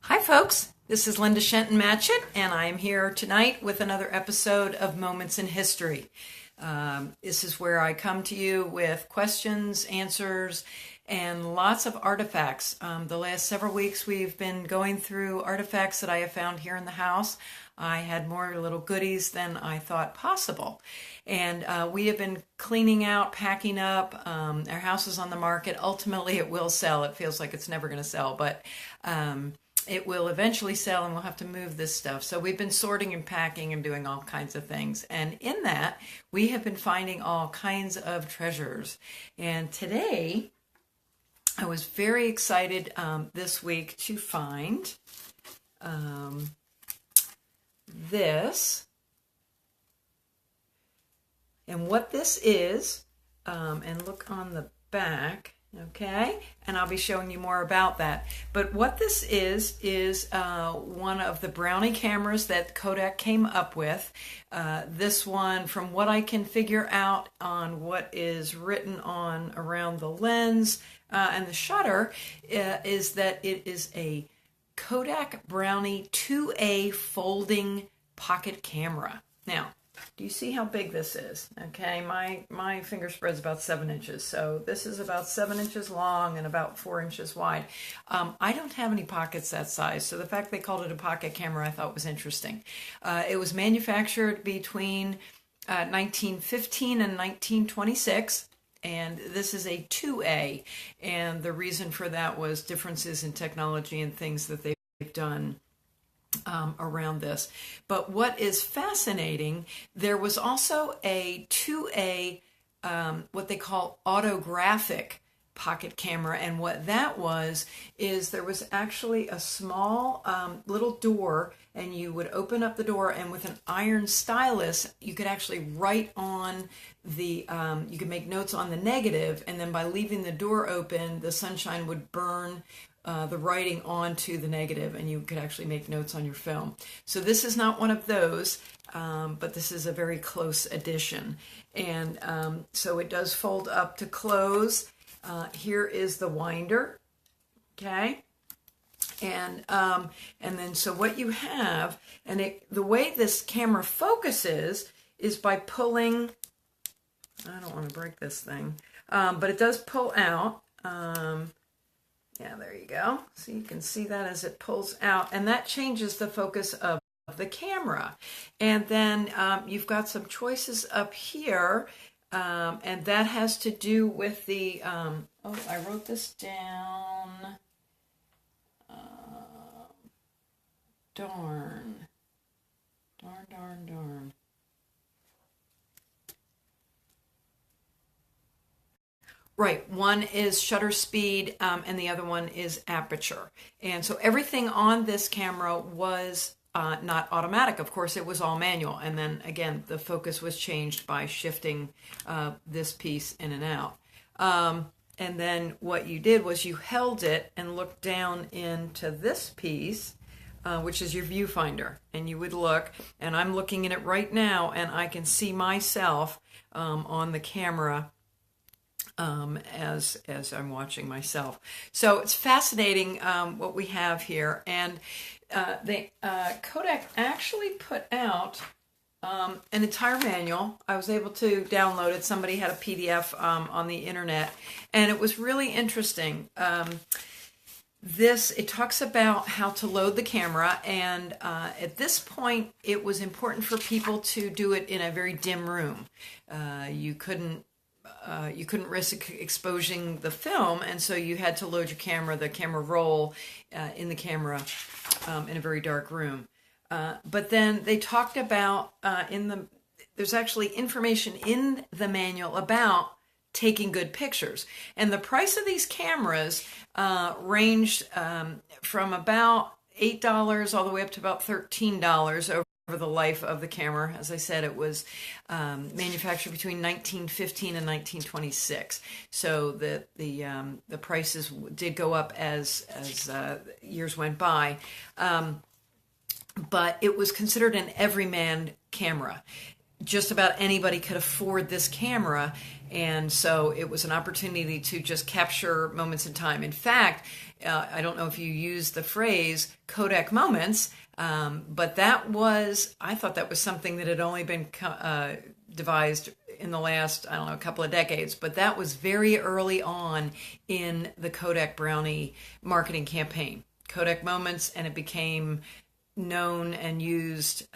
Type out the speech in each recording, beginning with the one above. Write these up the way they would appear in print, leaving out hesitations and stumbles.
Hi, folks. This is Linda Shenton Matchett, and I am here tonight with another episode of Moments in History. This is where I come to you with questions, answers, and lots of artifacts. The last several weeks, we've been going through artifacts that I have found here in the house. I had more little goodies than I thought possible. And we have been cleaning out, packing up. Our house is on the market. Ultimately, it will sell. It feels like it's never going to sell, but it will eventually sell, and we'll have to move this stuff. So we've been sorting and packing and doing all kinds of things. And in that, we have been finding all kinds of treasures. And today, I was very excited this week to find this. And what this is, and look on the back. Okay, and I'll be showing you more about that. But what this is one of the Brownie cameras that Kodak came up with. This one, from what I can figure out on what is written on around the lens and the shutter, is that it is a Kodak Brownie 2A folding pocket camera. Now, do you see how big this is? Okay, my finger spread's about 7 inches, so this is about 7 inches long and about 4 inches wide. I don't have any pockets that size, so the fact they called it a pocket camera I thought was interesting. It was manufactured between 1915 and 1926, and this is a 2A, and the reason for that was differences in technology and things that they've done around this. But what is fascinating, there was also a 2A, what they call autographic pocket camera. And what that was, is there was actually a small little door, and you would open up the door, and with an iron stylus, you could actually write on the, you could make notes on the negative, and then by leaving the door open, the sunshine would burn the writing onto the negative, and you could actually make notes on your film. So this is not one of those, but this is a very close addition. And so it does fold up to close. Here is the winder, okay? And then so what you have, and the way this camera focuses is by pulling. I don't want to break this thing, but it does pull out. Yeah, there you go. So you can see that as it pulls out, and that changes the focus of the camera. And then you've got some choices up here, and that has to do with the, oh, I wrote this down. Darn. Right, one is shutter speed, and the other one is aperture. And so everything on this camera was not automatic. Of course, it was all manual. And then again, the focus was changed by shifting this piece in and out. And then what you did was you held it and looked down into this piece, which is your viewfinder. And you would look, and I'm looking at it right now, and I can see myself on the camera as I'm watching myself. So it's fascinating what we have here. And Kodak actually put out an entire manual. I was able to download it. Somebody had a PDF on the internet, and it was really interesting. It talks about how to load the camera, and at this point, it was important for people to do it in a very dim room. You couldn't risk exposing the film, and so you had to load your camera, the camera roll, in the camera in a very dark room. But then they talked about there's actually information in the manual about taking good pictures, and the price of these cameras ranged from about $8 all the way up to about $13 over the life of the camera. As I said, it was manufactured between 1915 and 1926. So the prices did go up as years went by. But it was considered an everyman camera. Just about anybody could afford this camera, and so it was an opportunity to just capture moments in time. In fact, I don't know if you use the phrase Kodak moments, but that was, I thought that was something that had only been devised in the last, I don't know, a couple of decades, but that was very early on in the Kodak Brownie marketing campaign. Kodak moments, and it became known and used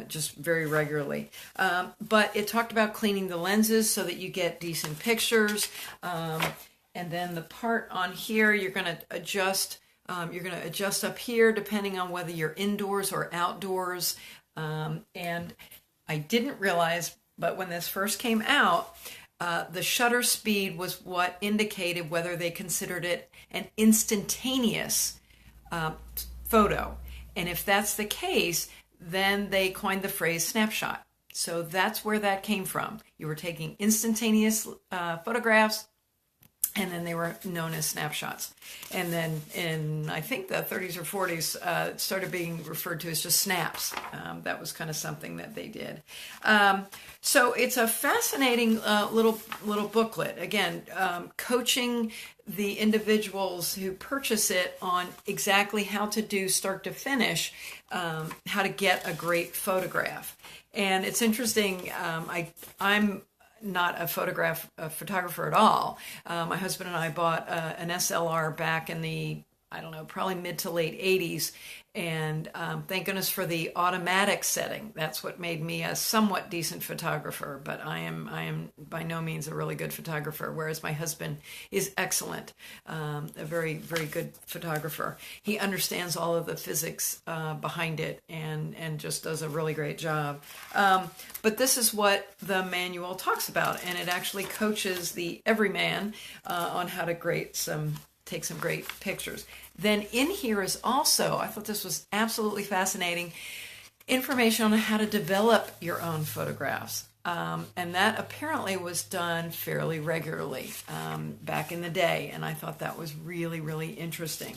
just very regularly. But it talked about cleaning the lenses so that you get decent pictures. And then the part on here, you're going to adjust. You're going to adjust up here depending on whether you're indoors or outdoors. And I didn't realize, but when this first came out, the shutter speed was what indicated whether they considered it an instantaneous photo. And if that's the case, then they coined the phrase snapshot. So that's where that came from. You were taking instantaneous photographs, and then they were known as snapshots. And then in, I think, the 30s or 40s, it started being referred to as just snaps. That was kind of something that they did. So it's a fascinating little booklet. Again, coaching the individuals who purchase it on exactly how to do start to finish, how to get a great photograph. And it's interesting. I'm not a photographer at all. My husband and I bought an SLR back in the, I don't know, probably mid to late 80s. And thank goodness for the automatic setting. That's what made me a somewhat decent photographer, but I am by no means a really good photographer, whereas my husband is excellent, a very, very good photographer. He understands all of the physics behind it and just does a really great job. But this is what the manual talks about, and it actually coaches the everyman on how to take some great pictures. Then in here is also, I thought this was absolutely fascinating, information on how to develop your own photographs. And that apparently was done fairly regularly back in the day. And I thought that was really, really interesting.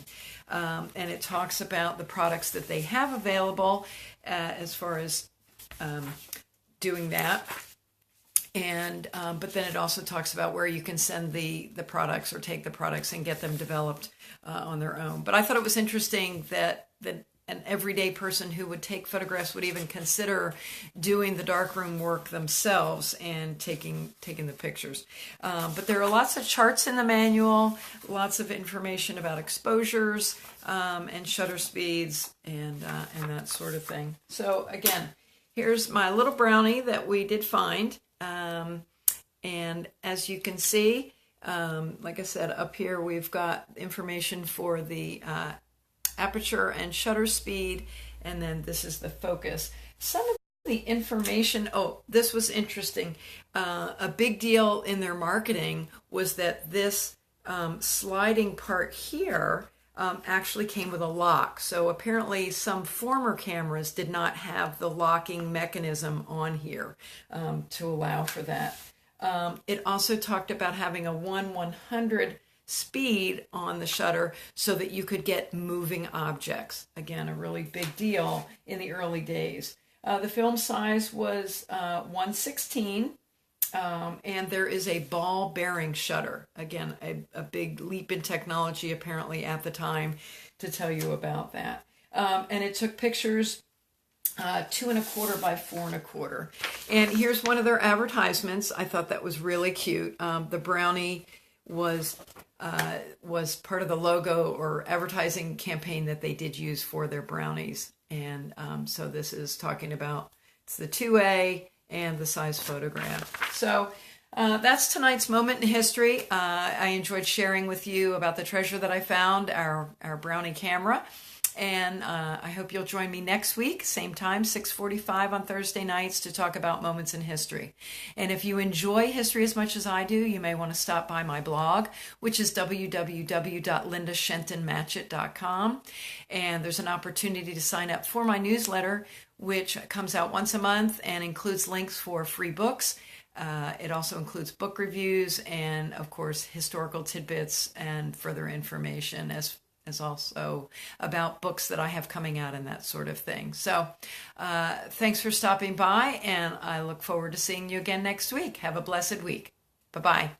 And it talks about the products that they have available as far as doing that. And but then it also talks about where you can send the products or take the products and get them developed on their own. But I thought it was interesting that an everyday person who would take photographs would even consider doing the darkroom work themselves and taking the pictures. But there are lots of charts in the manual, lots of information about exposures and shutter speeds and that sort of thing. So again, here's my little brownie that we did find. And as you can see, like I said, up here we've got information for the aperture and shutter speed, and then this is the focus. Some of the information, this was interesting. A big deal in their marketing was that this sliding part here actually came with a lock. So apparently some former cameras did not have the locking mechanism on here to allow for that. It also talked about having a 1/100 speed on the shutter so that you could get moving objects. Again, a really big deal in the early days. The film size was 1/16. And there is a ball bearing shutter. Again, a big leap in technology apparently at the time to tell you about that. And it took pictures 2¼ by 4¼ And here's one of their advertisements. I thought that was really cute. The brownie was part of the logo or advertising campaign that they did use for their brownies. And so this is talking about, it's the 2A and the size photograph. So that's tonight's moment in history. I enjoyed sharing with you about the treasure that I found, our Brownie camera. And I hope you'll join me next week, same time, 6:45 on Thursday nights, to talk about moments in history. And if you enjoy history as much as I do, you may want to stop by my blog, which is www.lindashentonmatchett.com. And there's an opportunity to sign up for my newsletter, which comes out once a month and includes links for free books. It also includes book reviews and, of course, historical tidbits and further information as also about books that I have coming out and that sort of thing. So thanks for stopping by, and I look forward to seeing you again next week. Have a blessed week. Bye-bye.